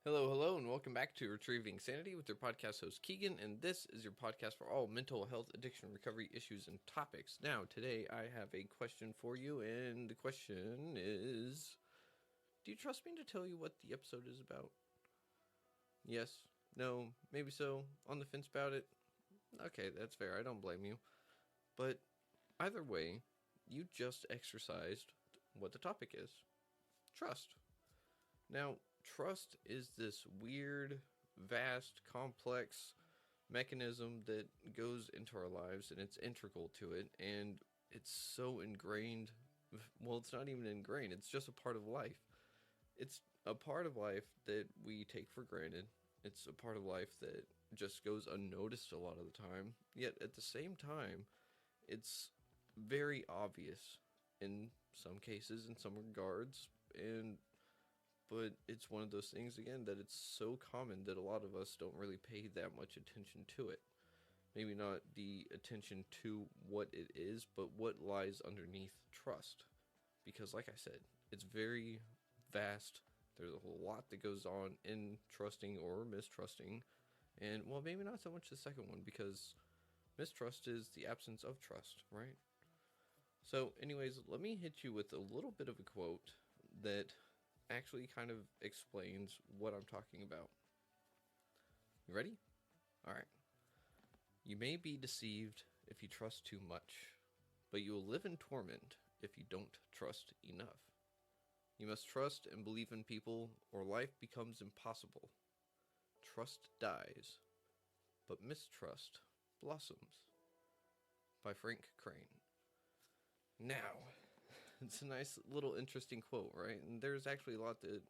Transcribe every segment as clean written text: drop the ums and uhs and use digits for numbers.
Hello, and welcome back to Retrieving Sanity with your podcast host Keegan, and this is your podcast for all mental health, addiction, recovery issues, and topics. Now, today I have a question for you, and the question is, do you trust me to tell you what the episode is about? Yes, no, maybe so, on the fence about it? Okay, that's fair, I don't blame you. But either way, you just exercised what the topic is. Trust. Now, trust is this weird, vast, complex mechanism that goes into our lives and it's integral to it, and it's so ingrained. Well, it's not even ingrained, it's just a part of life. It's a part of life that we take for granted. It's a part of life that just goes unnoticed a lot of the time. Yet at the same time, it's very obvious in some cases, in some regards, and but it's one of those things again that it's so common that a lot of us don't really pay that much attention to it. Maybe not the attention to what it is, but what lies underneath trust. Because like I said, it's very vast. There's a whole lot that goes on in trusting or mistrusting. And well, maybe not so much the second one, because mistrust is the absence of trust, right? So anyways, let me hit you with a little bit of a quote that actually kind of explains what I'm talking about. You ready? Alright. You may be deceived if you trust too much, but you will live in torment if you don't trust enough. You must trust and believe in people, or life becomes impossible. Trust dies, but mistrust blossoms. By Frank Crane. Now, it's a nice little interesting quote, right? And there's actually a lot that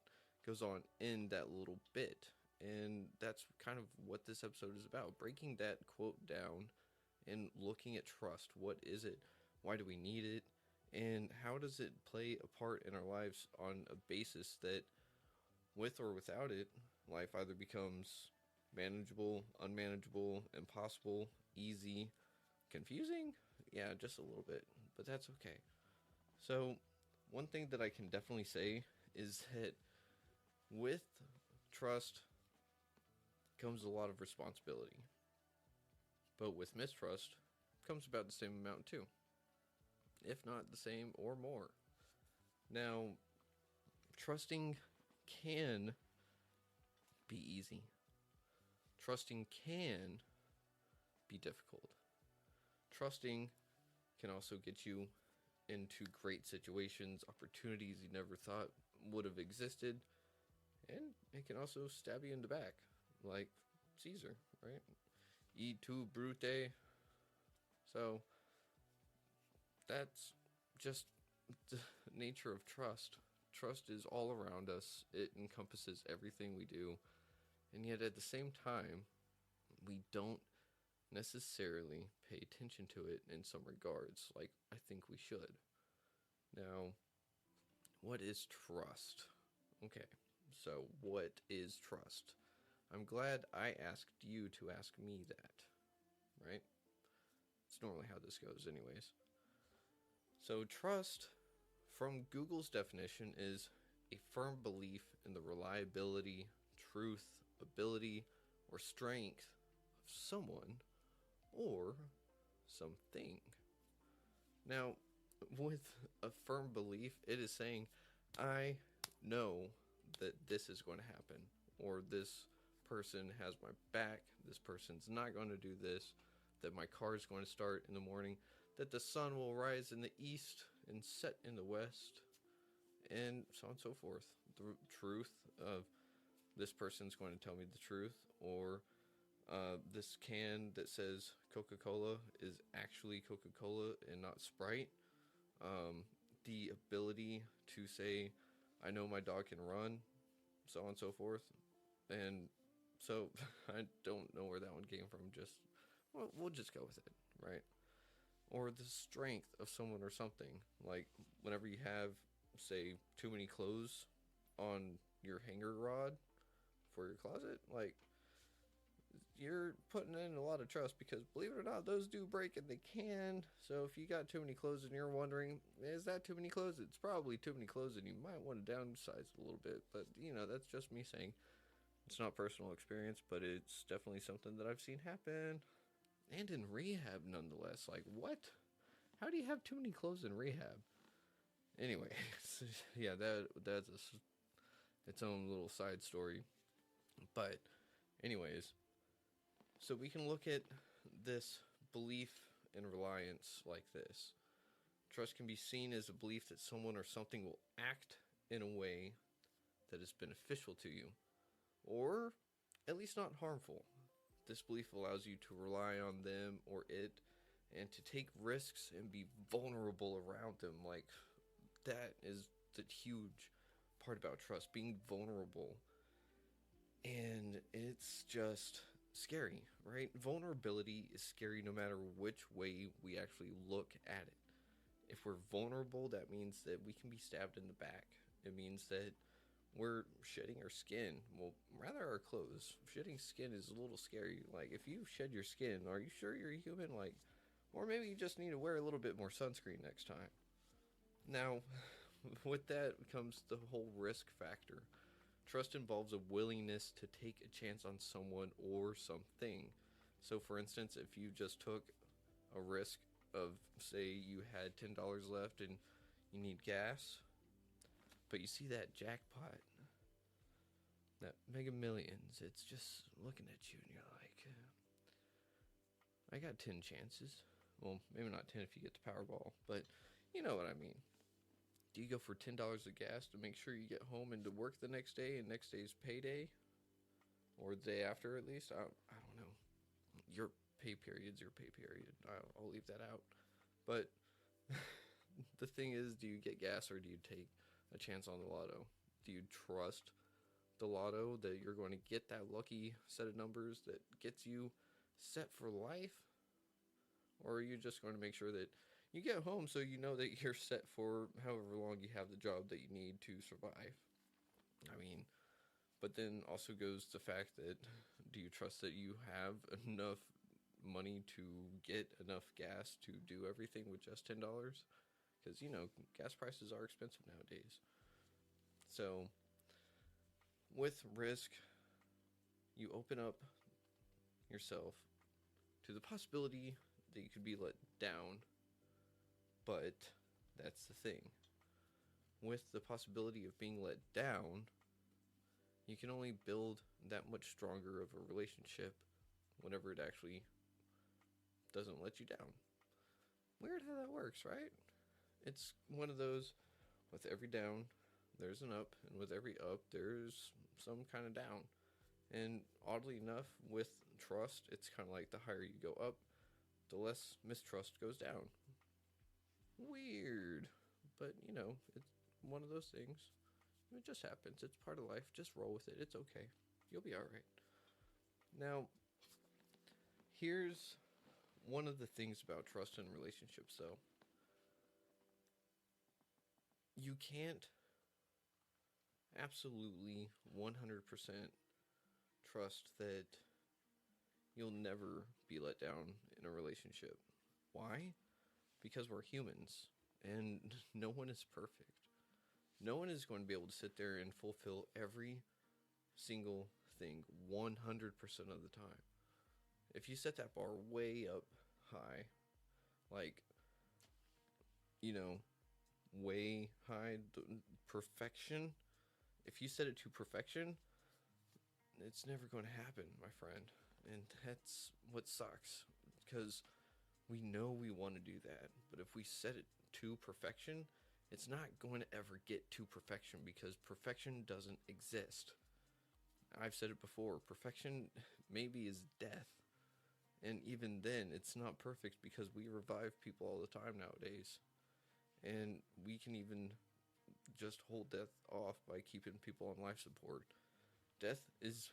goes on in that little bit. And that's kind of what this episode is about. Breaking that quote down and looking at trust. What is it? Why do we need it? And how does it play a part in our lives on a basis that, with or without it, life either becomes manageable, unmanageable, impossible, easy, confusing? Yeah, just a little bit. But that's okay. So, one thing that I can definitely say is that with trust comes a lot of responsibility. But with mistrust comes about the same amount too. If not the same or more. Now, trusting can be easy. Trusting can be difficult. Trusting can also get you into great situations, opportunities you never thought would have existed, and it can also stab you in the back, like Caesar, right? E tu, Brute. So that's just the nature of trust. Trust is all around us. It encompasses everything we do, and yet at the same time, we don't necessarily pay attention to it in some regards, like I think we should. Now, what is trust? Okay, so what is trust? I'm glad I asked you to ask me that, right? It's normally how this goes, anyways. So, trust, from Google's definition, is a firm belief in the reliability, truth, ability, or strength of someone or something. Now, with a firm belief, it is saying, I know that this is going to happen, or this person has my back, this person's not going to do this, that my car is going to start in the morning, that the sun will rise in the east and set in the west, and so on and so forth. The truth of this person's going to tell me the truth, or this can that says Coca-Cola is actually Coca-Cola and not Sprite. The ability to say, I know my dog can run, so on and so forth. And so I don't know where that one came from. Just, well, we'll just go with it, right? Or the strength of someone or something. Like whenever you have, say, too many clothes on your hanger rod for your closet, like you're putting in a lot of trust, because believe it or not, those do break, and they can. So if you got too many clothes and you're wondering, is that too many clothes? It's probably too many clothes, and you might want to downsize a little bit. But that's just me saying, It's not personal experience, but it's definitely something that I've seen happen. And in rehab, nonetheless. Like, what? How do you have too many clothes in rehab? Anyway, yeah, that's its own little side story. But, anyways, so we can look at this belief and reliance like this. Trust can be seen as a belief that someone or something will act in a way that is beneficial to you, or at least not harmful. This belief allows you to rely on them or it and to take risks and be vulnerable around them. Like, that is the huge part about trust, being vulnerable. And it's just scary, right? Vulnerability is scary no matter which way we actually look at it. If we're vulnerable, that means that we can be stabbed in the back. It means that we're shedding our skin. Well, rather our clothes. Shedding skin is a little scary. Like, if you shed your skin, are you sure you're a human? Like, or maybe you just need to wear a little bit more sunscreen next time. Now, with that comes the whole risk factor. Trust involves a willingness to take a chance on someone or something. So, for instance, if you just took a risk of, say, you had $10 left and you need gas, but you see that jackpot, that Mega Millions, it's just looking at you and you're like, I got 10 chances. Well, maybe not 10 if you get the Powerball, but you know what I mean. Do you go for $10 of gas to make sure you get home and to work the next day and next day's payday? Or the day after, at least? I don't know. Your pay period's your pay period. I'll leave that out. But the thing is, do you get gas or do you take a chance on the lotto? Do you trust the lotto that you're going to get that lucky set of numbers that gets you set for life? Or are you just going to make sure that you get home so you know that you're set for however long you have the job that you need to survive? I mean, but then also goes the fact that, do you trust that you have enough money to get enough gas to do everything with just $10? Because, gas prices are expensive nowadays. So, with risk, you open up yourself to the possibility that you could be let down. But that's the thing. With the possibility of being let down, you can only build that much stronger of a relationship whenever it actually doesn't let you down. Weird how that works, right? It's one of those, with every down, there's an up, and with every up, there's some kind of down. And oddly enough, with trust, it's kind of like the higher you go up, the less mistrust goes down. Weird. But, it's one of those things. It just happens. It's part of life. Just roll with it. It's okay. You'll be alright. Now, here's one of the things about trust in relationships, though. You can't absolutely 100% trust that you'll never be let down in a relationship. Why? Because we're humans, and no one is perfect. No one is going to be able to sit there and fulfill every single thing 100% of the time. If you set that bar way up high, like, way high, perfection, if you set it to perfection, it's never going to happen, my friend. And that's what sucks, because we know we want to do that, but if we set it to perfection, it's not going to ever get to perfection, because perfection doesn't exist. I've said it before, perfection maybe is death. And even then, it's not perfect, because we revive people all the time nowadays. And we can even just hold death off by keeping people on life support. Death is,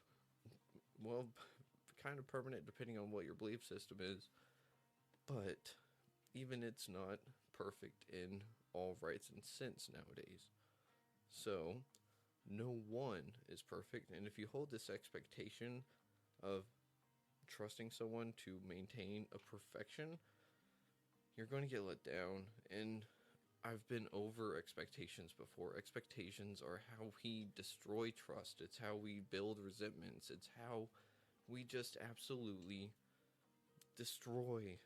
well, kind of permanent depending on what your belief system is. But even it's not perfect in all rights and sense nowadays. So, no one is perfect. And if you hold this expectation of trusting someone to maintain a perfection, you're going to get let down. And I've been over expectations before. Expectations are how we destroy trust. It's how we build resentments. It's how we just absolutely destroy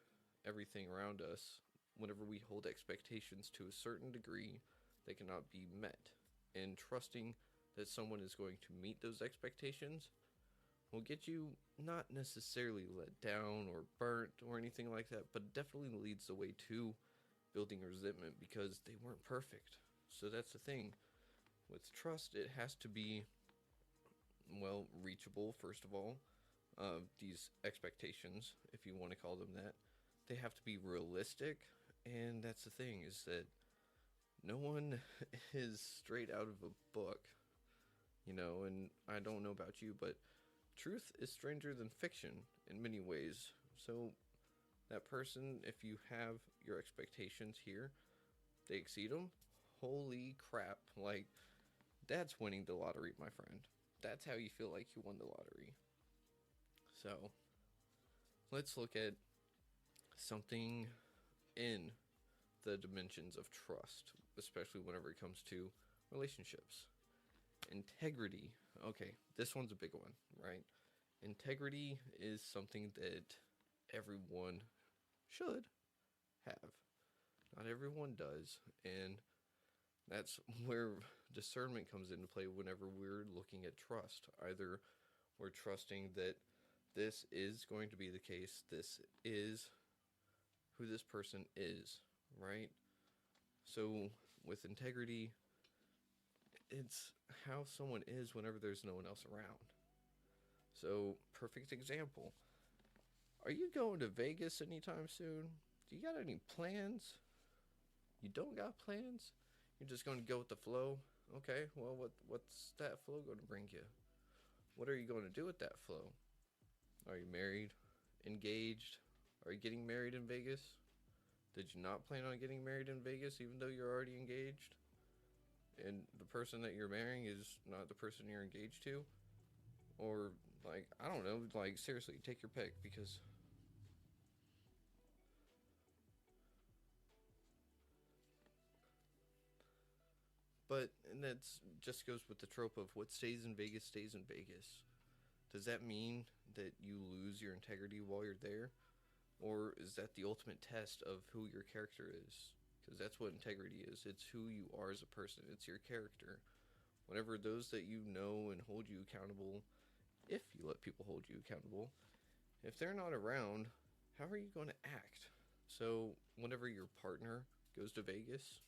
everything around us whenever we hold expectations to a certain degree that cannot be met. And trusting that someone is going to meet those expectations will get you not necessarily let down or burnt or anything like that, but definitely leads the way to building resentment because they weren't perfect. So that's the thing. With trust, it has to be, well, reachable, first of all. These expectations, if you want to call them that, they have to be realistic. And that's the thing, is that no one is straight out of a book, and I don't know about you, but truth is stranger than fiction in many ways. So that person, if you have your expectations here, they exceed them. Holy crap. Like, that's winning the lottery, my friend. That's how you feel like you won the lottery. So, let's look at something in the dimensions of trust, especially whenever it comes to relationships. Integrity. Okay, this one's a big one, right? Integrity is something that everyone should have. Not everyone does, and that's where discernment comes into play whenever we're looking at trust. Either we're trusting that this is going to be the case, this is who this person is, right? So with integrity, it's how someone is whenever there's no one else around. So, perfect example. Are you going to Vegas anytime soon? Do you got any plans? You don't got plans? You're just going to go with the flow? Okay, well, what's that flow going to bring you? What are you going to do with that flow? Are you married? Engaged? Are you getting married in Vegas? Did you not plan on getting married in Vegas even though you're already engaged? And the person that you're marrying is not the person you're engaged to? Or, like, I don't know, like, seriously, take your pick, because and that's just goes with the trope of what stays in Vegas stays in Vegas. Does that mean that you lose your integrity while you're there? Or is that the ultimate test of who your character is? Because that's what integrity is. It's who you are as a person. It's your character. Whenever those that you know and hold you accountable, if you let people hold you accountable, if they're not around, how are you going to act? So whenever your partner goes to Vegas,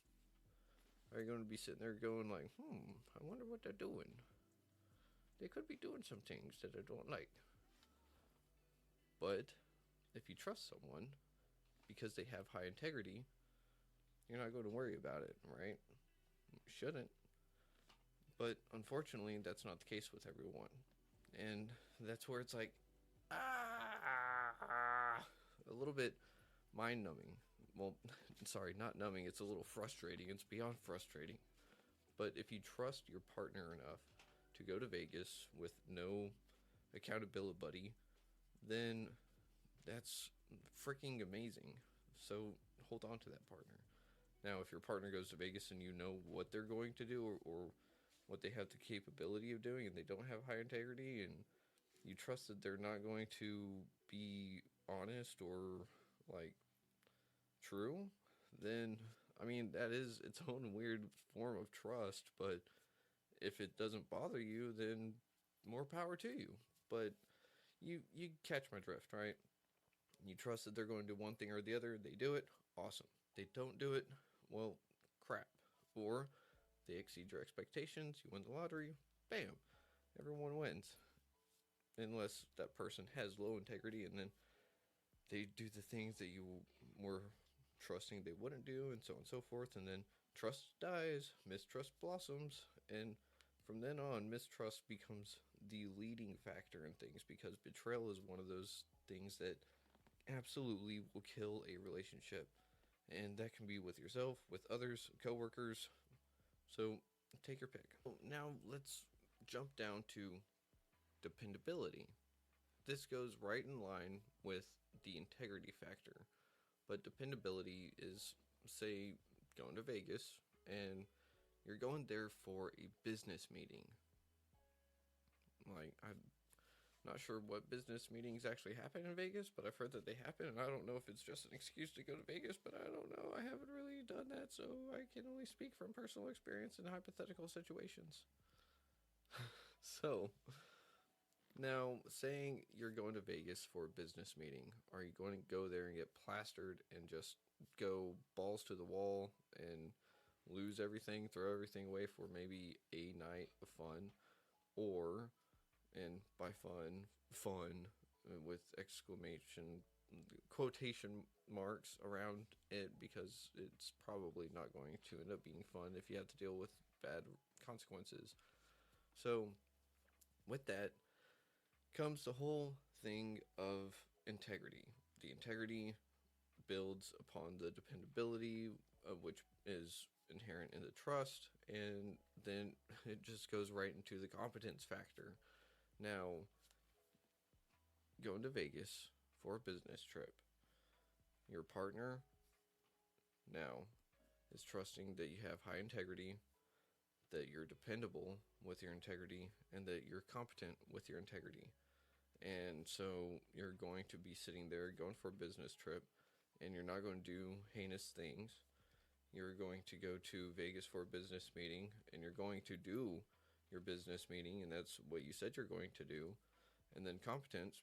are you going to be sitting there going like, I wonder what they're doing? They could be doing some things that I don't like. But if you trust someone because they have high integrity, you're not going to worry about it, right? You shouldn't. But unfortunately, that's not the case with everyone. And that's where it's like, a little bit mind numbing. Well, sorry, not numbing. It's a little frustrating. It's beyond frustrating. But if you trust your partner enough to go to Vegas with no accountability buddy, then that's freaking amazing. So hold on to that partner. Now, if your partner goes to Vegas and you know what they're going to do, or what they have the capability of doing, and they don't have high integrity, and you trust that they're not going to be honest or, like, true, then, I mean, that is its own weird form of trust. But if it doesn't bother you, then more power to you. But you catch my drift, right? You trust that they're going to do one thing or the other. They do it, awesome. They don't do it, well, crap. Or they exceed your expectations, you win the lottery, bam, everyone wins. Unless that person has low integrity and then they do the things that you were trusting they wouldn't do, and so on and so forth, and then trust dies, mistrust blossoms, and from then on, mistrust becomes the leading factor in things, because betrayal is one of those things that absolutely will kill a relationship. And that can be with yourself, with others, coworkers. So take your pick. Now let's jump down to dependability. This goes right in line with the integrity factor. But dependability is, say, going to Vegas, and you're going there for a business meeting. Like, I'm not sure what business meetings actually happen in Vegas, but I've heard that they happen, and I don't know if it's just an excuse to go to Vegas, but I don't know. I haven't really done that, so I can only speak from personal experience in hypothetical situations. So, now, saying you're going to Vegas for a business meeting, are you going to go there and get plastered and just go balls to the wall and lose everything, throw everything away for maybe a night of fun? Or, and by fun, fun with exclamation, quotation marks around it, because it's probably not going to end up being fun if you have to deal with bad consequences. So, with that comes the whole thing of integrity. The integrity builds upon the dependability, of which is inherent in the trust, and then it just goes right into the competence factor. Now, going to Vegas for a business trip, your partner now is trusting that you have high integrity, that you're dependable with your integrity, and that you're competent with your integrity. And so you're going to be sitting there going for a business trip, and you're not going to do heinous things. You're going to go to Vegas for a business meeting, and you're going to do your business meeting, and that's what you said you're going to do. And then competence,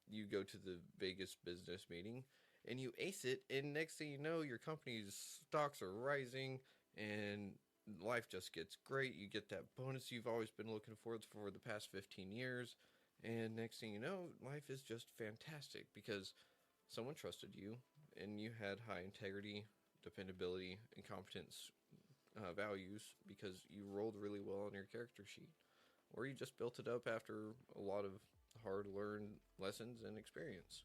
you go to the Vegas business meeting, and you ace it, and next thing you know, your company's stocks are rising, and life just gets great. You get that bonus you've always been looking for the past 15 years. And next thing you know, life is just fantastic because someone trusted you and you had high integrity, dependability, and competence values because you rolled really well on your character sheet. Or you just built it up after a lot of hard learned lessons and experience.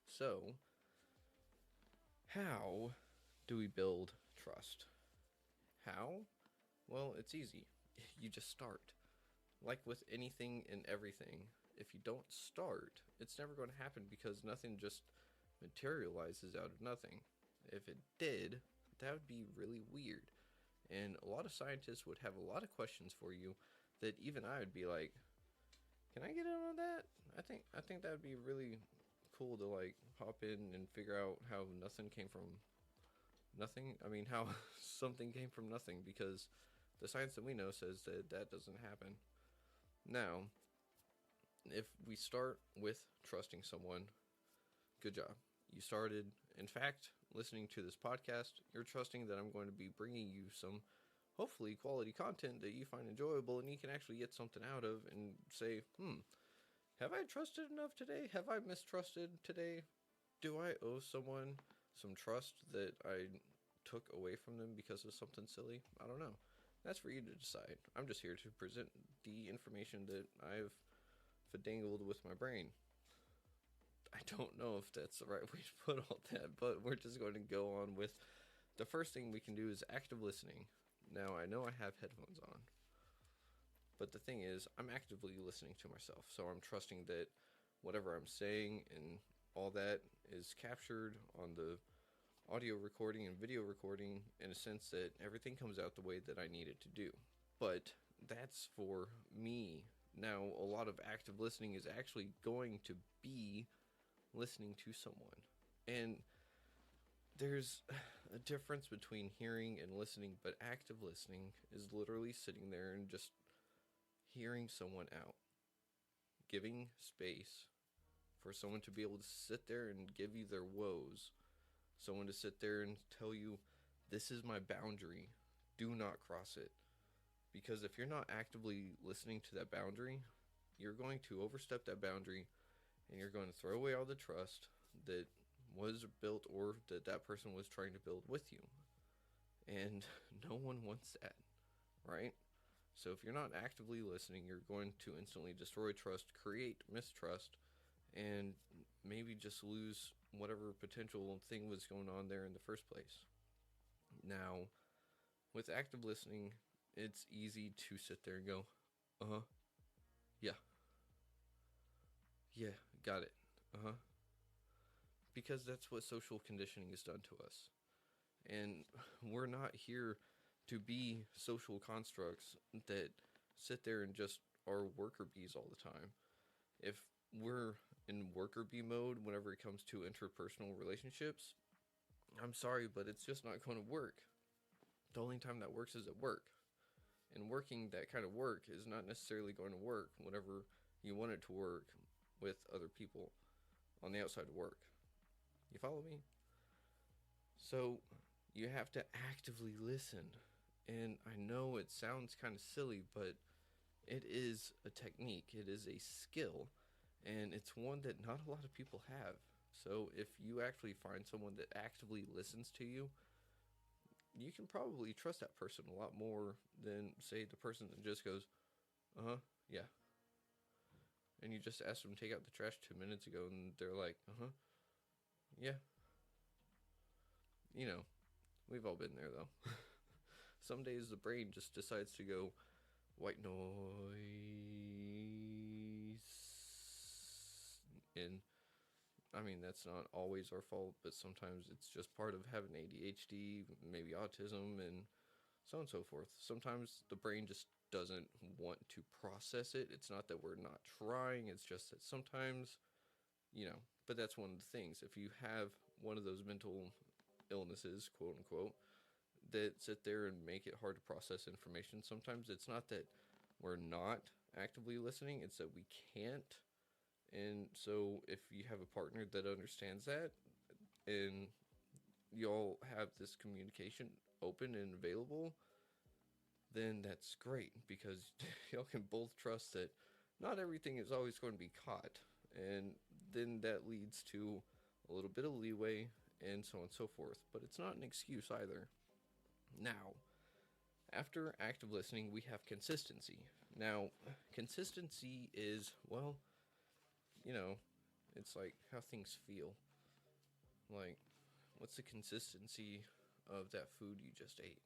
So, how do we build trust? How? Well, it's easy. You just start. Like with anything and everything, if you don't start, it's never going to happen because nothing just materializes out of nothing. If it did, that would be really weird. And a lot of scientists would have a lot of questions for you that even I would be like, can I get in on that? I think that would be really cool to like hop in and figure out how nothing came from nothing. I mean, how something came from nothing, because the science that we know says that that doesn't happen. Now, if we start with trusting someone, good job. You started, in fact, listening to this podcast. You're trusting that I'm going to be bringing you some, hopefully, quality content that you find enjoyable and you can actually get something out of and say, have I trusted enough today? Have I mistrusted today? Do I owe someone some trust that I took away from them because of something silly? I don't know. That's for you to decide. I'm just here to present the information that I've fidangled with my brain. I don't know if that's the right way to put all that, but we're just going to go on with the first thing we can do is active listening. Now, I know I have headphones on, but the thing is, I'm actively listening to myself, so I'm trusting that whatever I'm saying and all that is captured on the audio recording and video recording in a sense that everything comes out the way that I need it to do. But that's for me. Now, a lot of active listening is actually going to be listening to someone. And there's a difference between hearing and listening, but active listening is literally sitting there and just hearing someone out, giving space for someone to be able to sit there and give you their woes, someone to sit there and tell you, this is my boundary, do not cross it. Because if you're not actively listening to that boundary, you're going to overstep that boundary and you're going to throw away all the trust that was built or that that person was trying to build with you. And no one wants that, right? So if you're not actively listening, you're going to instantly destroy trust, create mistrust, and maybe just lose whatever potential thing was going on there in the first place. Now, with active listening, it's easy to sit there and go, yeah, got it, because that's what social conditioning has done to us. And we're not here to be social constructs that sit there and just are worker bees all the time. If we're in worker bee mode whenever it comes to interpersonal relationships, I'm sorry, but it's just not going to work. The only time that works is at work. And working that kind of work is not necessarily going to work whenever you want it to work with other people on the outside of work. You follow me? So you have to actively listen. And I know it sounds kind of silly, but it is a technique, it is a skill, and it's one that not a lot of people have. So if you actually find someone that actively listens to you, you can probably trust that person a lot more than, say, the person that just goes, yeah. And you just asked them to take out the trash 2 minutes ago, and they're like, yeah. You know, we've all been there, though. Some days the brain just decides to go, white noise. And I mean, that's not always our fault, but sometimes it's just part of having ADHD, maybe autism, and so on and so forth. Sometimes the brain just doesn't want to process it. It's not that we're not trying, it's just that sometimes, but that's one of the things. If you have one of those mental illnesses, quote unquote, that sit there and make it hard to process information, sometimes it's not that we're not actively listening, it's that we can't. And so if you have a partner that understands that, and y'all have this communication open and available, then that's great, because y'all can both trust that not everything is always going to be caught. And then that leads to a little bit of leeway and so on and so forth. But it's not an excuse either. Now, after active listening, we have consistency. Now, consistency is, well, it's like how things feel. Like, what's the consistency of that food you just ate?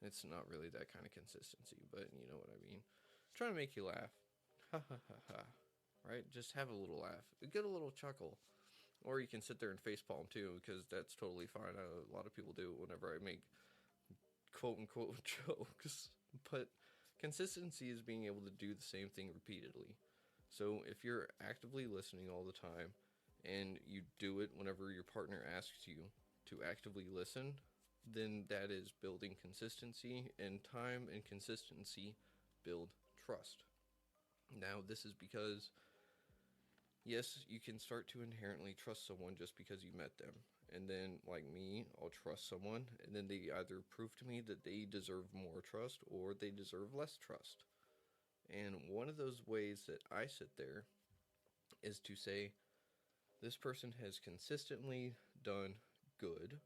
It's not really that kind of consistency, but you know what I mean. Trying to make you laugh. Ha ha ha ha. Right? Just have a little laugh. Get a little chuckle. Or you can sit there and facepalm too, because that's totally fine. A lot of people do it whenever I make quote unquote jokes. But consistency is being able to do the same thing repeatedly. So if you're actively listening all the time, and you do it whenever your partner asks you to actively listen, then that is building consistency, and time and consistency build trust. Now, this is because, yes, you can start to inherently trust someone just because you met them. And then, like me, I'll trust someone, and then they either prove to me that they deserve more trust or they deserve less trust. And one of those ways that I sit there is to say, this person has consistently done good.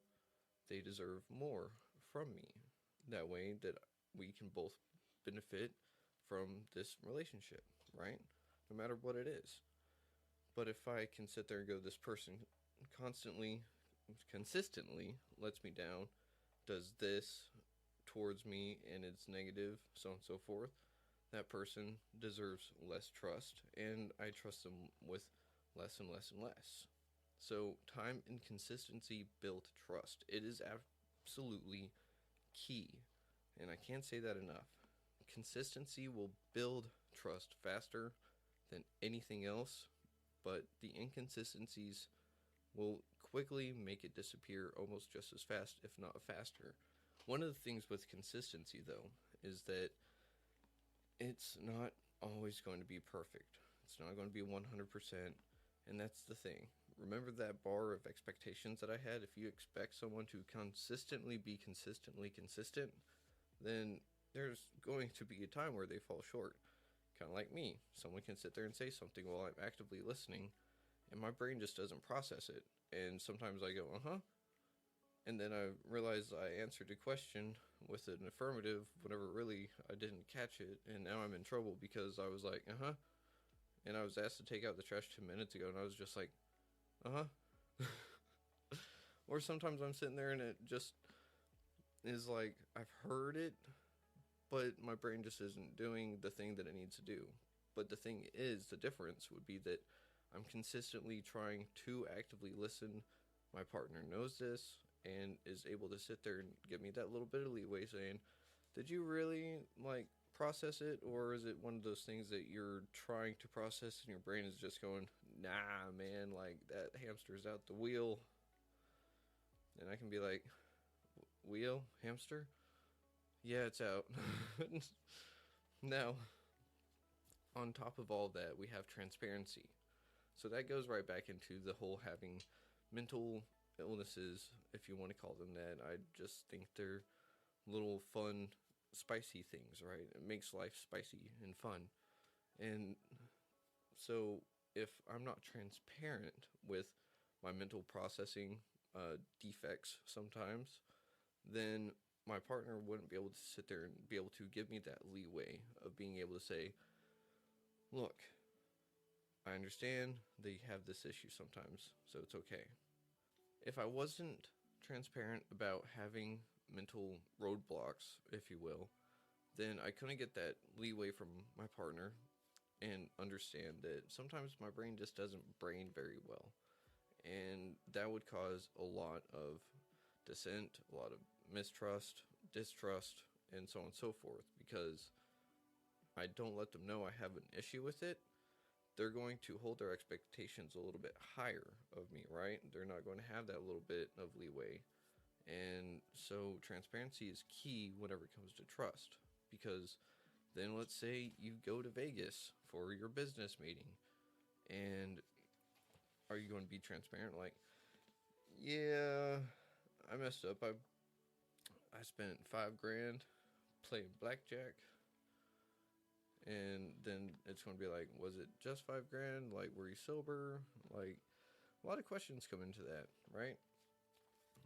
They deserve more from me. That way that we can both benefit from this relationship, right? No matter what it is. But if I can sit there and go, this person consistently lets me down, does this towards me, and it's negative, so on and so forth, that person deserves less trust, and I trust them with less and less and less. So time and consistency build trust. It is absolutely key, and I can't say that enough. Consistency will build trust faster than anything else, but the inconsistencies will quickly make it disappear almost just as fast, if not faster. One of the things with consistency, though, is that it's not always going to be perfect. It's not going to be 100%, and that's the thing. Remember that bar of expectations that I had? If you expect someone to consistently be consistently consistent, then there's going to be a time where they fall short. Kind of like me. Someone can sit there and say something while I'm actively listening, and my brain just doesn't process it. And sometimes I go, and then I realize I answered a question with an affirmative whenever really I didn't catch it, and now I'm in trouble because I was like, and I was asked to take out the trash 2 minutes ago, and I was just like, Or sometimes I'm sitting there and it just is like, I've heard it, but my brain just isn't doing the thing that it needs to do. But the thing is, the difference would be that I'm consistently trying to actively listen. My partner knows this, and is able to sit there and give me that little bit of leeway saying, did you really like process it, or is it one of those things that you're trying to process and your brain is just going, nah, man, like that hamster's out the wheel? And I can be like, wheel? Hamster? Yeah, it's out. Now, on top of all that, we have transparency. So that goes right back into the whole having mental illnesses, if you want to call them that. I just think they're little fun, spicy things, right? It makes life spicy and fun. And so if I'm not transparent with my mental processing defects sometimes, then my partner wouldn't be able to sit there and be able to give me that leeway of being able to say, look, I understand that you have this issue sometimes, so it's okay. If I wasn't transparent about having mental roadblocks, if you will, then I couldn't get that leeway from my partner and understand that sometimes my brain just doesn't brain very well. And that would cause a lot of dissent, a lot of mistrust, distrust, and so on and so forth, because I don't let them know I have an issue with it. They're going to hold their expectations a little bit higher of me, right? They're not going to have that little bit of leeway. And so transparency is key whenever it comes to trust, because then let's say you go to Vegas for your business meeting, and are you going to be transparent? Like, yeah, I messed up. I spent $5,000 playing blackjack, and then it's going to be like, was it just $5,000? Like, were you sober? Like, a lot of questions come into that, right?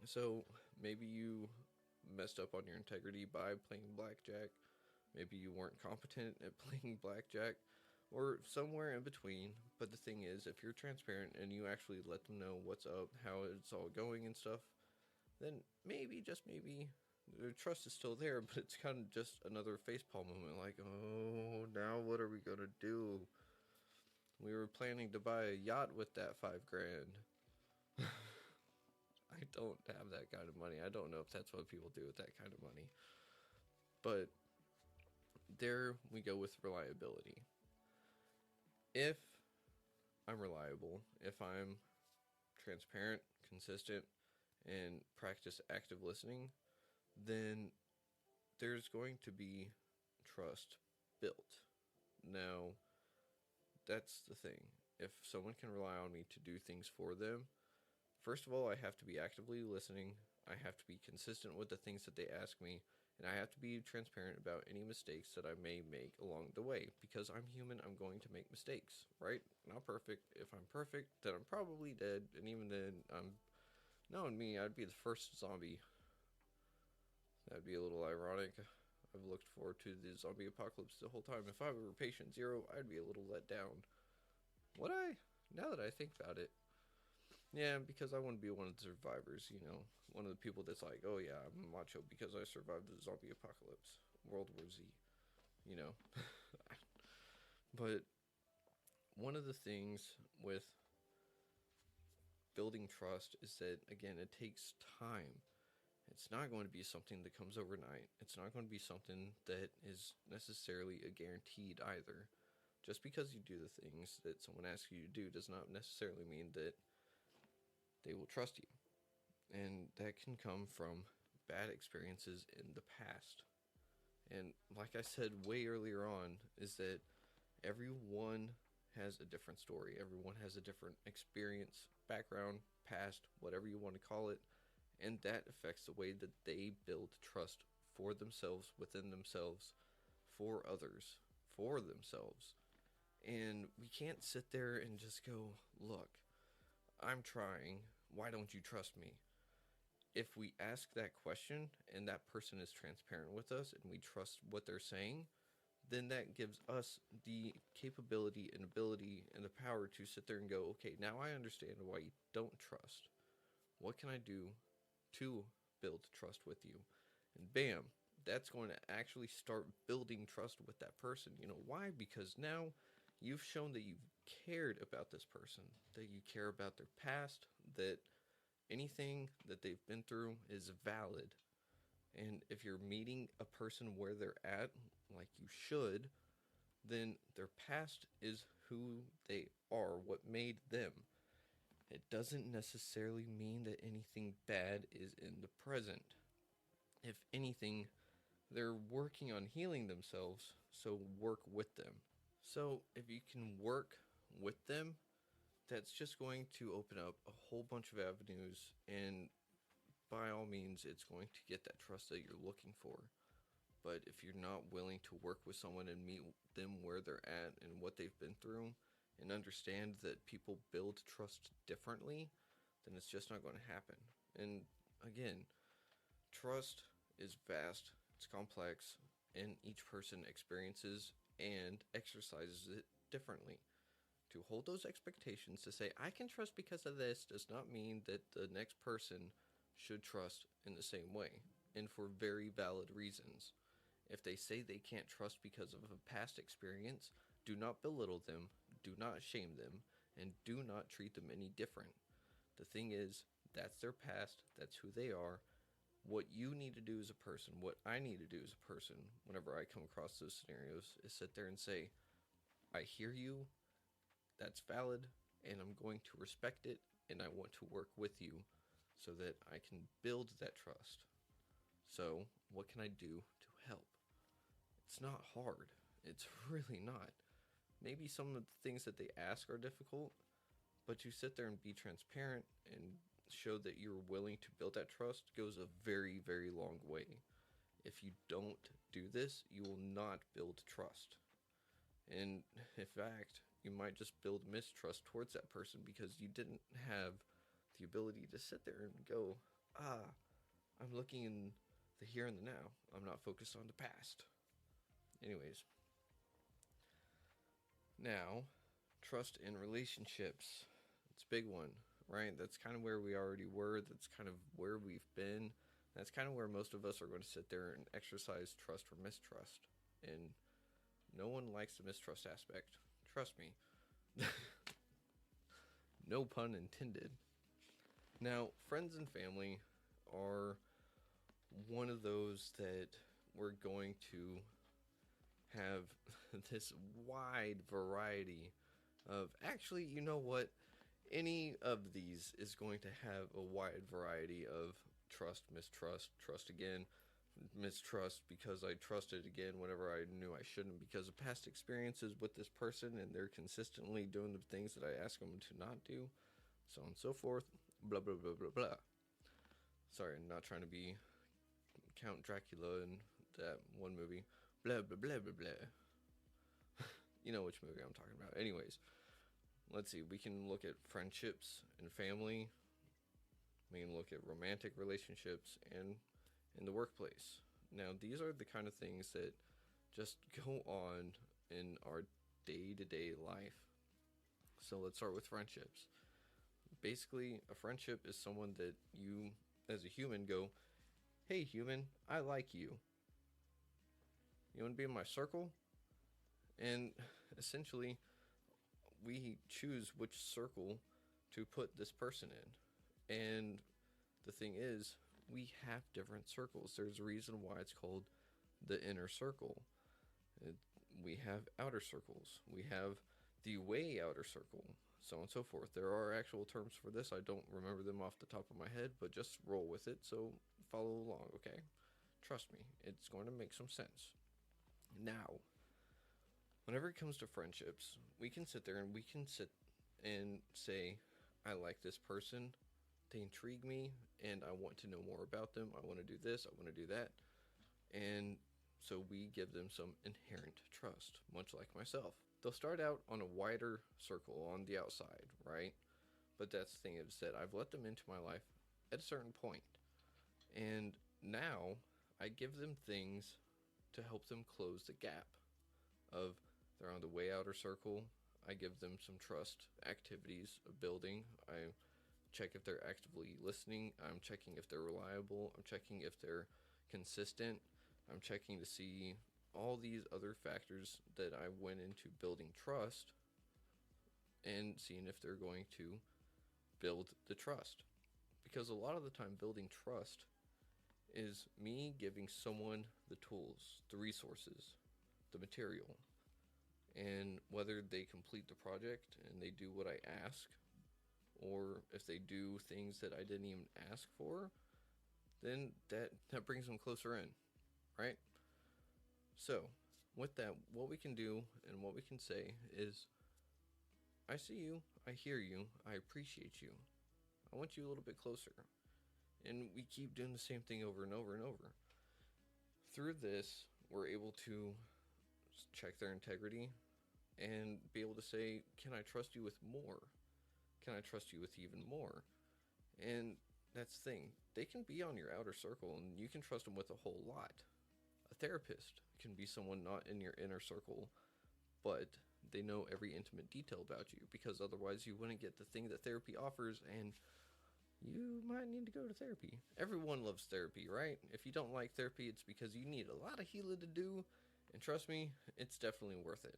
So maybe you messed up on your integrity by playing blackjack. Maybe you weren't competent at playing blackjack, or somewhere in between. But the thing is, if you're transparent and you actually let them know what's up, how it's all going and stuff, then maybe, just maybe, the trust is still there, but it's kind of just another facepalm moment. Like, oh, now what are we going to do? We were planning to buy a yacht with that $5,000. I don't have that kind of money. I don't know if that's what people do with that kind of money. But there we go with reliability. If I'm reliable, if I'm transparent, consistent, and practice active listening, then there's going to be trust built. Now, that's the thing. If someone can rely on me to do things for them, first of all, I have to be actively listening. I have to be consistent with the things that they ask me, and I have to be transparent about any mistakes that I may make along the way, because I'm human. I'm going to make mistakes, right? Not perfect. If I'm perfect, then I'm probably dead, and even then, knowing me, I'd be the first zombie. That'd be a little ironic. I've looked forward to the zombie apocalypse the whole time. If I were patient zero, I'd be a little let down. Would I? Now that I think about it. Yeah, because I want to be one of the survivors, one of the people that's like, oh yeah, I'm macho because I survived the zombie apocalypse, World War Z, you know. But one of the things with building trust is that, again, it takes time. It's not going to be something that comes overnight. It's not going to be something that is necessarily a guaranteed either. Just because you do the things that someone asks you to do does not necessarily mean that they will trust you. And that can come from bad experiences in the past. And like I said way earlier on, is that everyone has a different story. Everyone has a different experience, background, past, whatever you want to call it. And that affects the way that they build trust for themselves, within themselves, for others, for themselves. And we can't sit there and just go, look, I'm trying. Why don't you trust me? If we ask that question and that person is transparent with us and we trust what they're saying, then that gives us the capability and ability and the power to sit there and go, okay, now I understand why you don't trust. What can I do to build trust with you? And bam, that's going to actually start building trust with that person. Why? Because now you've shown that you've cared about this person, that you care about their past, that anything that they've been through is valid. And if you're meeting a person where they're at, like you should, then their past is who they are, what made them. It doesn't necessarily mean that anything bad is in the present. If anything, they're working on healing themselves, so work with them. So, if you can work with them, that's just going to open up a whole bunch of avenues, and by all means, it's going to get that trust that you're looking for. But if you're not willing to work with someone and meet them where they're at and what they've been through, and understand that people build trust differently, then it's just not going to happen. And again, trust is vast, it's complex, and each person experiences and exercises it differently. To hold those expectations to say, I can trust because of this, does not mean that the next person should trust in the same way, and for very valid reasons. If they say they can't trust because of a past experience, do not belittle them, do not shame them, and do not treat them any different. The thing is, that's their past, that's who they are. What you need to do as a person, what I need to do as a person, whenever I come across those scenarios, is sit there and say, I hear you, that's valid, and I'm going to respect it, and I want to work with you so that I can build that trust. So, what can I do to help? It's not hard. It's really not. Maybe some of the things that they ask are difficult, but you sit there and be transparent and show that you're willing to build that trust goes a very, very long way. If you don't do this, you will not build trust. And in fact, you might just build mistrust towards that person because you didn't have the ability to sit there and go, I'm looking in the here and the now. I'm not focused on the past. Anyways. Now, trust in relationships. It's a big one, right? That's kind of where we already were. That's kind of where we've been. That's kind of where most of us are going to sit there and exercise trust or mistrust. And no one likes the mistrust aspect. Trust me. No pun intended. Now, friends and family are one of those that we're going to have this wide variety of, actually, you know what? Any of these is going to have a wide variety of trust, mistrust, trust again, mistrust because I trusted again whenever I knew I shouldn't because of past experiences with this person and they're consistently doing the things that I ask them to not do, so on and so forth, blah, blah, blah, blah, blah. Sorry, I'm not trying to be Count Dracula in that one movie. Blah, blah, blah, blah, blah. You know which movie I'm talking about. Anyways, let's see. We can look at friendships and family. We can look at romantic relationships and in the workplace. Now, these are the kind of things that just go on in our day-to-day life. So let's start with friendships. Basically, a friendship is someone that you, as a human, go, hey, human, I like you. You want to be in my circle? And essentially, we choose which circle to put this person in. And the thing is, we have different circles. There's a reason why it's called the inner circle. We have outer circles. We have the way outer circle, so on and so forth. There are actual terms for this. I don't remember them off the top of my head, but just roll with it. So follow along, okay? Trust me, it's going to make some sense. Now, whenever it comes to friendships, we can sit there and we can sit and say, I like this person, they intrigue me, and I want to know more about them. I want to do this, I want to do that. And so we give them some inherent trust, much like myself. They'll start out on a wider circle on the outside, right? But that's the thing is that I've let them into my life at a certain point. And now I give them things to help them close the gap of they're on the way outer circle. I give them some trust activities of building. I check if they're actively listening. I'm checking if they're reliable. I'm checking if they're consistent. I'm checking to see all these other factors that I went into building trust and seeing if they're going to build the trust. Because a lot of the time, building trust is me giving someone the tools, the resources, the material, and whether they complete the project and they do what I ask, or if they do things that I didn't even ask for, then that brings them closer in, right? So, with that, what we can do and what we can say is, I see you, I hear you, I appreciate you, I want you a little bit closer. And we keep doing the same thing over and over and over. Through this, we're able to check their integrity and be able to say, can I trust you with more? Can I trust you with even more? And that's the thing. They can be on your outer circle and you can trust them with a whole lot. A therapist can be someone not in your inner circle, but they know every intimate detail about you, because otherwise you wouldn't get the thing that therapy offers, and you might need to go to therapy. Everyone loves therapy, right? If you don't like therapy, it's because you need a lot of healing to do, and trust me, it's definitely worth it.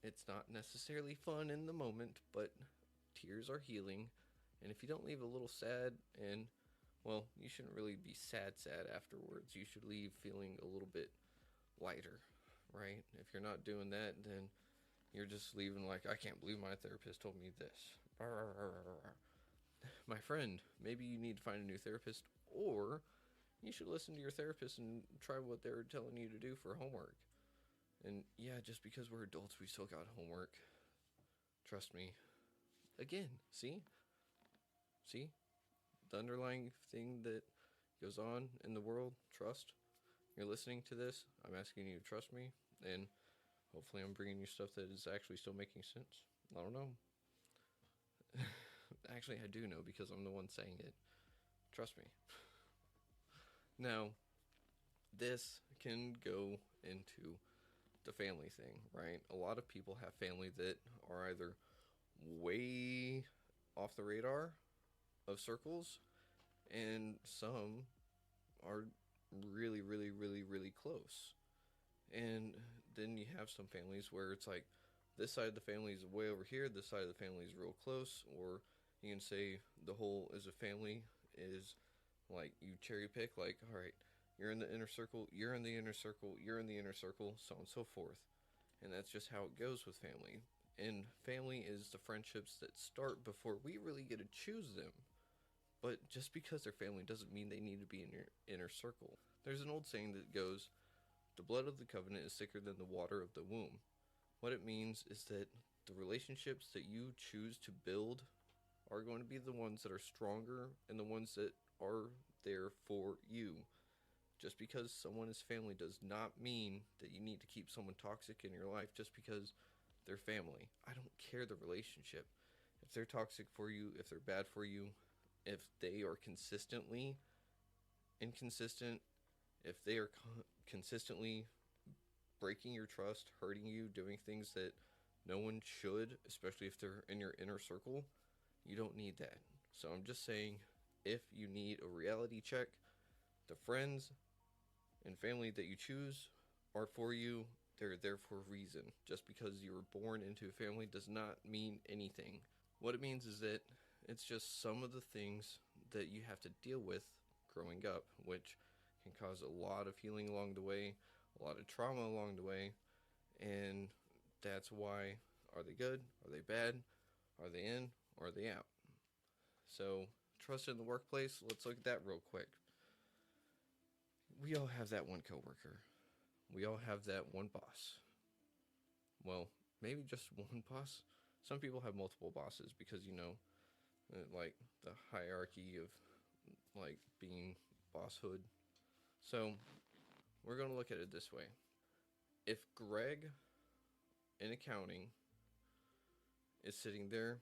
It's not necessarily fun in the moment, but tears are healing, and if you don't leave a little sad, and, well, you shouldn't really be sad afterwards. You should leave feeling a little bit lighter, right? If you're not doing that, then you're just leaving like, I can't believe my therapist told me this. My friend, maybe you need to find a new therapist, or you should listen to your therapist and try what they're telling you to do for homework. And yeah, just because we're adults, we still got homework. Trust me. Again, see? The underlying thing that goes on in the world, trust. You're listening to this, I'm asking you to trust me, and hopefully I'm bringing you stuff that is actually still making sense. I don't know. Actually, I do know, because I'm the one saying it. Trust me. Now, this can go into the family thing, right? A lot of people have family that are either way off the radar of circles, and some are really, really, really, really close. And then you have some families where it's like, this side of the family is way over here, this side of the family is real close, or you can say the whole as a family is like, you cherry pick, like, all right, you're in the inner circle, you're in the inner circle, you're in the inner circle, so on and so forth. And that's just how it goes with family. And family is the friendships that start before we really get to choose them. But just because they're family doesn't mean they need to be in your inner circle. There's an old saying that goes, the blood of the covenant is thicker than the water of the womb. What it means is that the relationships that you choose to build are going to be the ones that are stronger and the ones that are there for you. Just because someone is family does not mean that you need to keep someone toxic in your life just because they're family. I don't care the relationship. If they're toxic for you, if they're bad for you, if they are consistently inconsistent, if they are consistently breaking your trust, hurting you, doing things that no one should, especially if they're in your inner circle, you don't need that. So I'm just saying, if you need a reality check, the friends and family that you choose are for you. They're there for a reason. Just because you were born into a family does not mean anything. What it means is that it's just some of the things that you have to deal with growing up, which can cause a lot of healing along the way, a lot of trauma along the way, and that's why, are they good? Are they bad? Are they in? Or are they out? So, trust in the workplace, let's look at that real quick. We all have that one coworker. We all have that one boss. Well, maybe just one boss. Some people have multiple bosses because, like the hierarchy of like being bosshood. So we're going to look at it this way. If Greg in accounting is sitting there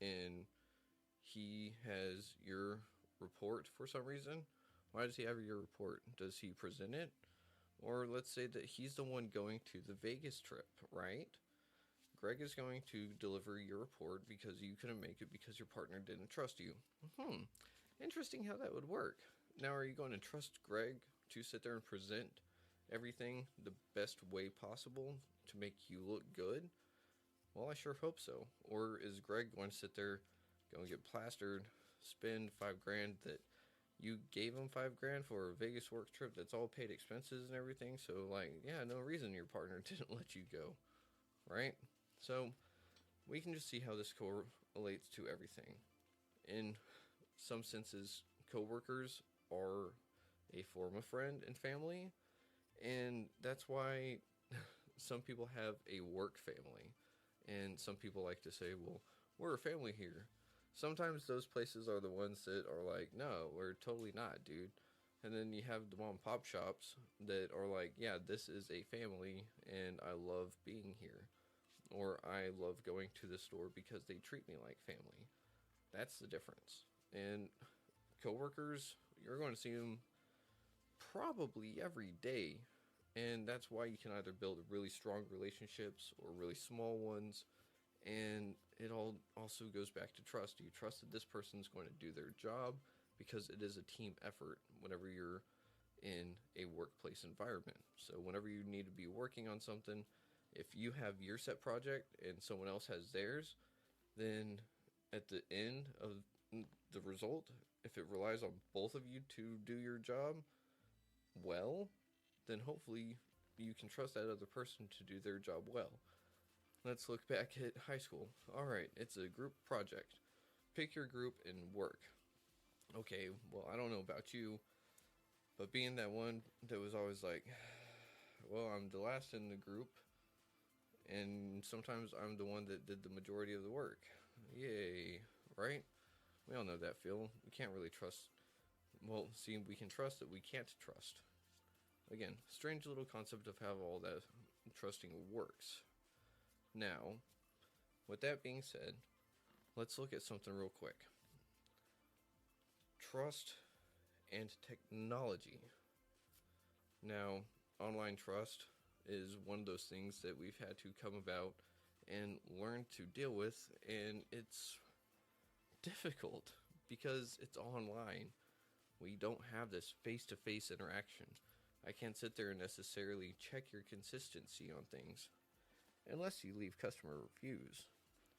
and he has your report for some reason, why does he have your report? Does he present it? Or let's say that he's the one going to the Vegas trip, right? Greg is going to deliver your report because you couldn't make it because your partner didn't trust you. Interesting how that would work. Now, are you going to trust Greg to sit there and present everything the best way possible to make you look good? Well, I sure hope so. Or is Greg going to sit there, go and get plastered, spend $5,000 that you gave them $5,000 for a Vegas work trip that's all paid expenses and everything. So, like, yeah, no reason your partner didn't let you go, right? So, we can just see how this correlates to everything. In some senses, coworkers are a form of friend and family, and that's why some people have a work family, and some people like to say, well, we're a family here. Sometimes those places are the ones that are like, no, we're totally not, dude. And then you have the mom and pop shops that are like, yeah, this is a family and I love being here. Or I love going to the store because they treat me like family. That's the difference. And coworkers, you're going to see them probably every day. And that's why you can either build really strong relationships or really small ones. And it all also goes back to trust. Do you trust that this person's going to do their job? Because it is a team effort whenever you're in a workplace environment. So whenever you need to be working on something, if you have your set project and someone else has theirs, then at the end of the result, if it relies on both of you to do your job well, then hopefully you can trust that other person to do their job well. Let's look back at high school. All right, it's a group project. Pick your group and work. Okay, well, I don't know about you, but being that one that was always like, well, I'm the last in the group, and sometimes I'm the one that did the majority of the work. Yay, right? We all know that feel. We can't really trust. Well, see, we can trust that we can't trust. Again, strange little concept of how all that trusting works. Now, with that being said, let's look at something real quick. Trust and technology. Now, online trust is one of those things that we've had to come about and learn to deal with, and it's difficult because it's online. We don't have this face-to-face interaction. I can't sit there and necessarily check your consistency on things unless you leave customer reviews,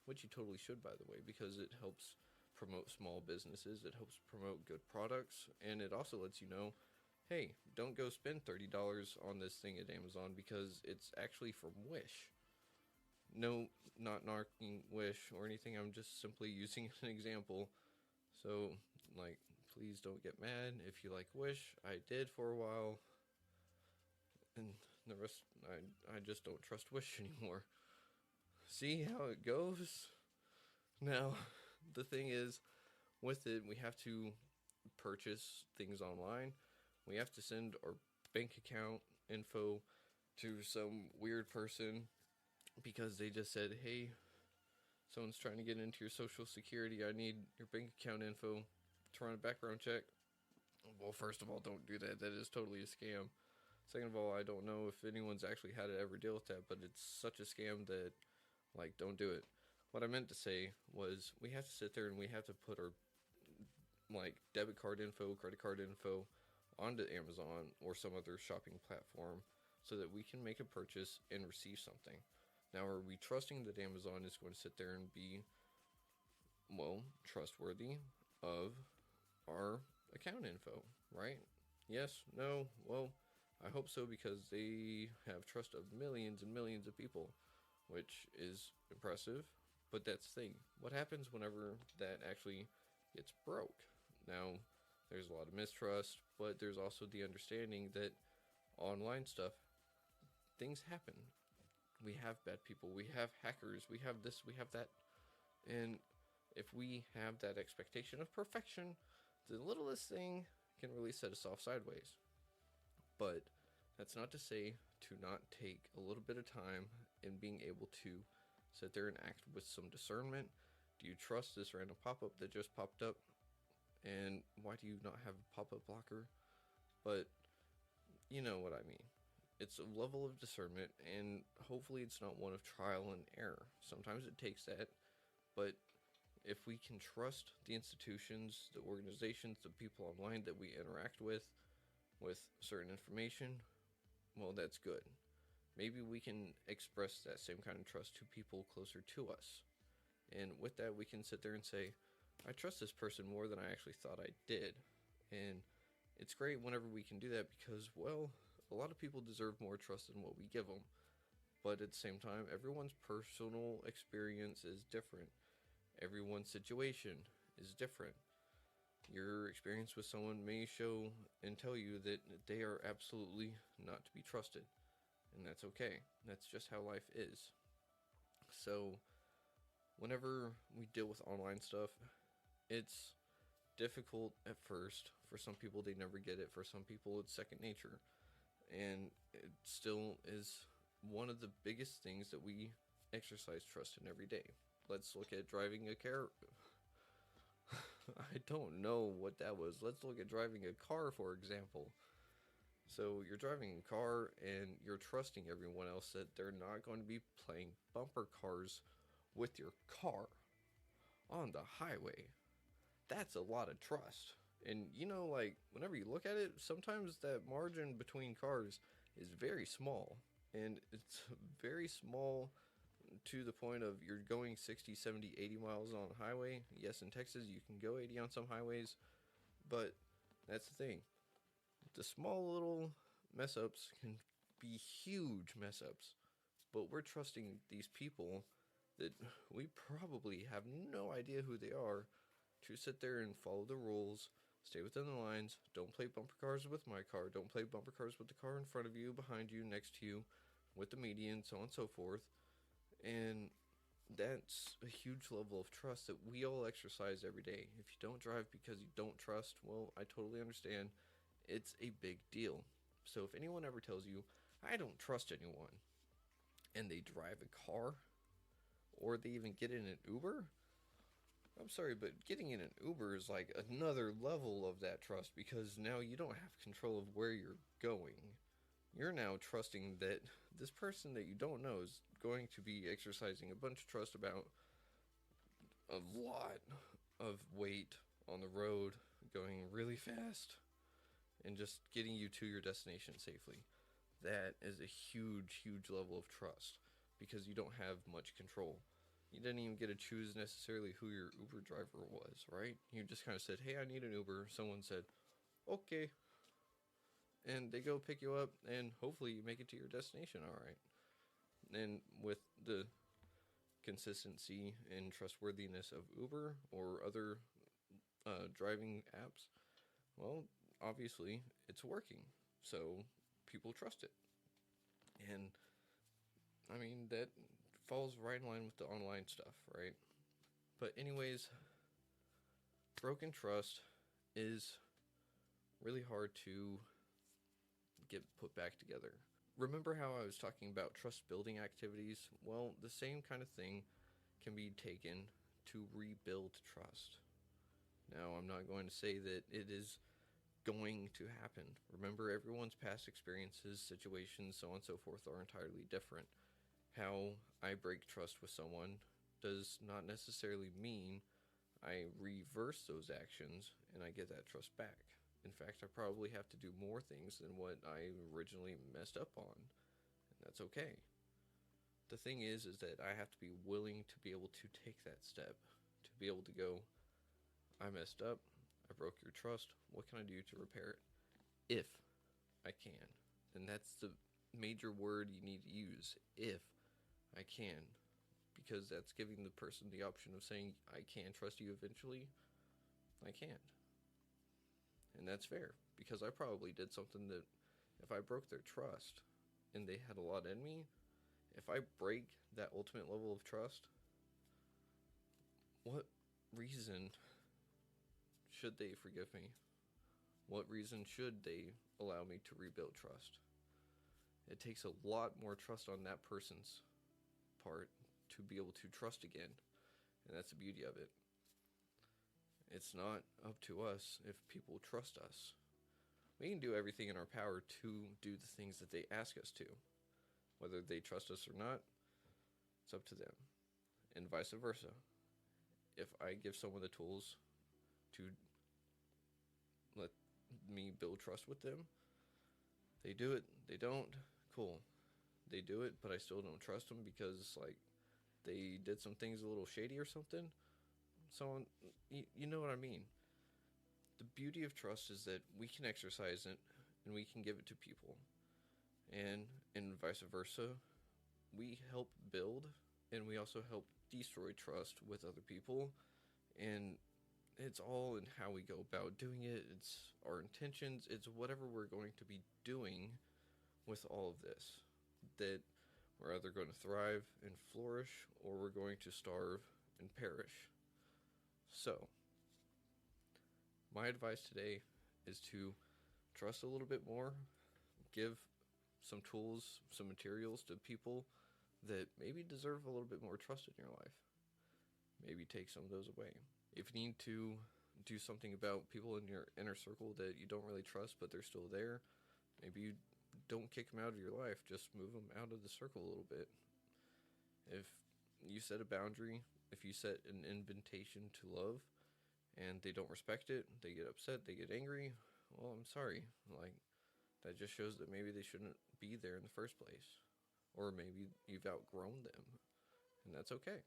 which you totally should, by the way, because it helps promote small businesses, it helps promote good products, and it also lets you know, hey, don't go spend $30 on this thing at Amazon because it's actually from Wish. No, not knocking Wish or anything, I'm just simply using an example. So, like, please don't get mad if you like Wish. I did for a while, and the rest, I just don't trust Wish anymore. See how it goes? Now, the thing is, with it, we have to purchase things online. We have to send our bank account info to some weird person because they just said, hey, someone's trying to get into your social security. I need your bank account info to run a background check. Well, first of all, don't do that. That is totally a scam. Second of all, I don't know if anyone's actually had to ever deal with that, but it's such a scam that, like, don't do it. What I meant to say was we have to sit there and we have to put our, like, debit card info, credit card info onto Amazon or some other shopping platform so that we can make a purchase and receive something. Now, are we trusting that Amazon is going to sit there and be, well, trustworthy of our account info, right? Yes, no, well, I hope so because they have trust of millions and millions of people, which is impressive. But that's the thing. What happens whenever that actually gets broke? Now, there's a lot of mistrust, but there's also the understanding that online stuff, things happen. We have bad people, we have hackers, we have this, we have that. And if we have that expectation of perfection, the littlest thing can really set us off sideways. But that's not to say to not take a little bit of time in being able to sit there and act with some discernment. Do you trust this random pop-up that just popped up? And why do you not have a pop-up blocker? But you know what I mean. It's a level of discernment, and hopefully it's not one of trial and error. Sometimes it takes that, but if we can trust the institutions, the organizations, the people online that we interact with certain information, well, that's good. Maybe we can express that same kind of trust to people closer to us. And with that, we can sit there and say, I trust this person more than I actually thought I did. And it's great whenever we can do that because, well, a lot of people deserve more trust than what we give them. But at the same time, everyone's personal experience is different. Everyone's situation is different. Your experience with someone may show and tell you that they are absolutely not to be trusted. And that's okay. That's just how life is. So, whenever we deal with online stuff, it's difficult at first. For some people, they never get it. For some people, it's second nature. And it still is one of the biggest things that we exercise trust in every day. Let's look at driving a car. I don't know what that was. Let's look at driving a car, for example. So you're driving a car and you're trusting everyone else that they're not going to be playing bumper cars with your car on the highway. That's a lot of trust. And like whenever you look at it, sometimes that margin between cars is very small. And it's very small to the point of you're going 60, 70, 80 miles on a highway. Yes, in Texas you can go 80 on some highways, but that's the thing. The small little mess ups can be huge mess ups, but we're trusting these people that we probably have no idea who they are to sit there and follow the rules, stay within the lines, don't play bumper cars with my car, don't play bumper cars with the car in front of you, behind you, next to you, with the median, so on and so forth. And that's a huge level of trust that we all exercise every day. If you don't drive because you don't trust, well, I totally understand. It's a big deal. So if anyone ever tells you, I don't trust anyone, and they drive a car, or they even get in an Uber, I'm sorry, but getting in an Uber is like another level of that trust because now you don't have control of where you're going. You're now trusting that this person that you don't know is going to be exercising a bunch of trust about a lot of weight on the road, going really fast, and just getting you to your destination safely. That is a huge, huge level of trust because you don't have much control. You didn't even get to choose necessarily who your Uber driver was, right? You just kind of said, hey, I need an Uber. Someone said, okay. And they go pick you up, and hopefully you make it to your destination all right. And with the consistency and trustworthiness of Uber or other driving apps, well, obviously it's working. So people trust it. And I mean, that falls right in line with the online stuff, right? But, anyways, broken trust is really hard to get put back together. Remember how I was talking about trust building activities? Well, the same kind of thing can be taken to rebuild trust. Now, I'm not going to say that it is going to happen. Remember, everyone's past experiences, situations, so on and so forth are entirely different. How I break trust with someone does not necessarily mean I reverse those actions and I get that trust back. In fact, I probably have to do more things than what I originally messed up on, and that's okay. The thing is that I have to be willing to be able to take that step, to be able to go, I messed up, I broke your trust, what can I do to repair it? If I can. And that's the major word you need to use, if I can. Because that's giving the person the option of saying, I can trust you eventually, I can't. And that's fair, because I probably did something that, if I broke their trust, and they had a lot in me, if I break that ultimate level of trust, what reason should they forgive me? What reason should they allow me to rebuild trust? It takes a lot more trust on that person's part to be able to trust again. And that's the beauty of it. It's not up to us if people trust us. We can do everything in our power to do the things that they ask us to. Whether they trust us or not, it's up to them. And vice versa. If I give someone the tools to let me build trust with them, they do it, they don't, cool. They do it, but I still don't trust them because, like, they did some things a little shady or something, So, you know what I mean. The beauty of trust is that we can exercise it and we can give it to people. And vice versa, we help build and we also help destroy trust with other people. And it's all in how we go about doing it, it's our intentions, it's whatever we're going to be doing with all of this. That we're either going to thrive and flourish or we're going to starve and perish. So, my advice today is to trust a little bit more, give some tools, some materials to people that maybe deserve a little bit more trust in your life. Maybe take some of those away. If you need to do something about people in your inner circle that you don't really trust but they're still there, maybe you don't kick them out of your life, just move them out of the circle a little bit. If you set a boundary, if you set an invitation to love and they don't respect it, they get upset, they get angry, well, I'm sorry. Like, that just shows that maybe they shouldn't be there in the first place. Or maybe you've outgrown them, and that's okay.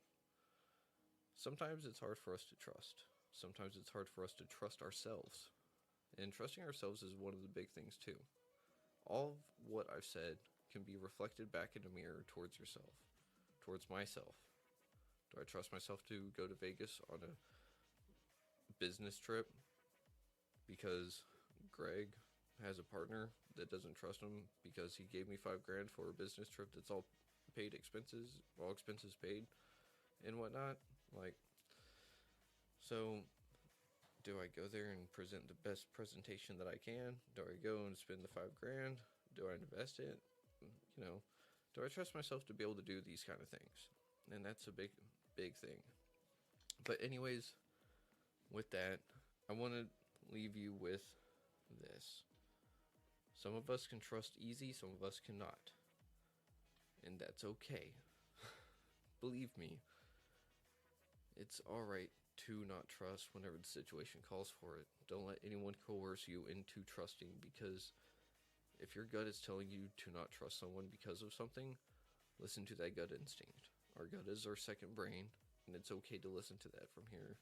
Sometimes it's hard for us to trust. Sometimes it's hard for us to trust ourselves. And trusting ourselves is one of the big things, too. All of what I've said can be reflected back in a mirror towards yourself, towards myself. Do I trust myself to go to Vegas on a business trip because Greg has a partner that doesn't trust him because he gave me $5,000 for a business trip that's all paid expenses, all expenses paid, and whatnot? Like, so do I go there and present the best presentation that I can? Do I go and spend the $5,000? Do I invest it? You know, do I trust myself to be able to do these kind of things? And that's a big, big thing. But anyways, with that, I want to leave you with this. Some of us can trust easy, some of us cannot. And that's okay. Believe me, it's alright to not trust whenever the situation calls for it. Don't let anyone coerce you into trusting, because if your gut is telling you to not trust someone because of something, listen to that gut instinct. Our gut is our second brain, and it's okay to listen to that from here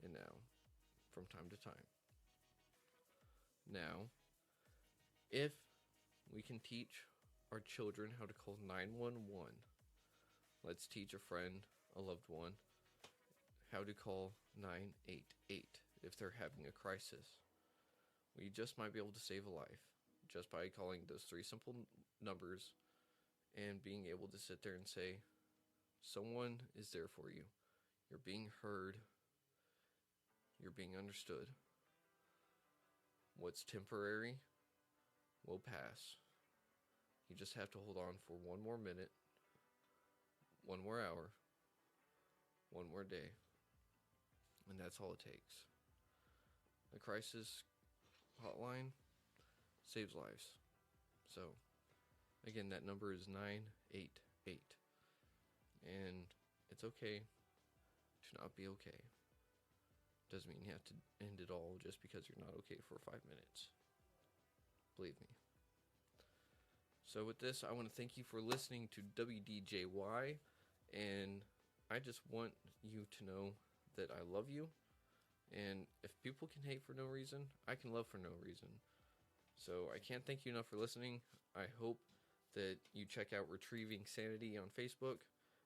and now, from time to time. Now, if we can teach our children how to call 911, let's teach a friend, a loved one, how to call 988 if they're having a crisis. We just might be able to save a life just by calling those three simple numbers and being able to sit there and say, someone is there for you. You're being heard. You're being understood. What's temporary will pass. You just have to hold on for one more minute, one more hour, one more day. And that's all it takes. The crisis hotline saves lives. So, again, that number is 988. And it's okay to not be okay. Doesn't mean you have to end it all just because you're not okay for 5 minutes. Believe me. So with this, I want to thank you for listening to WDJY, and I just want you to know that I love you, and if people can hate for no reason, I can love for no reason. So I can't thank you enough for listening. I hope that you check out Retrieving Sanity on Facebook.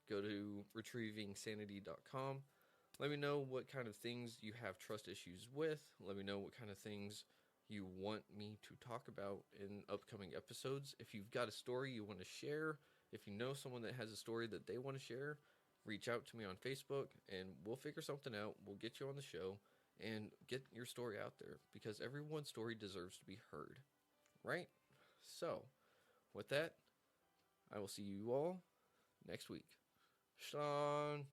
Go to retrievingsanity.com. Let me know what kind of things you have trust issues with. Let me know what kind of things you want me to talk about in upcoming episodes. If you've got a story you want to share, if you know someone that has a story that they want to share, reach out to me on Facebook and we'll figure something out. We'll get you on the show and get your story out there, because everyone's story deserves to be heard, right? So, with that, I will see you all next week. Sean.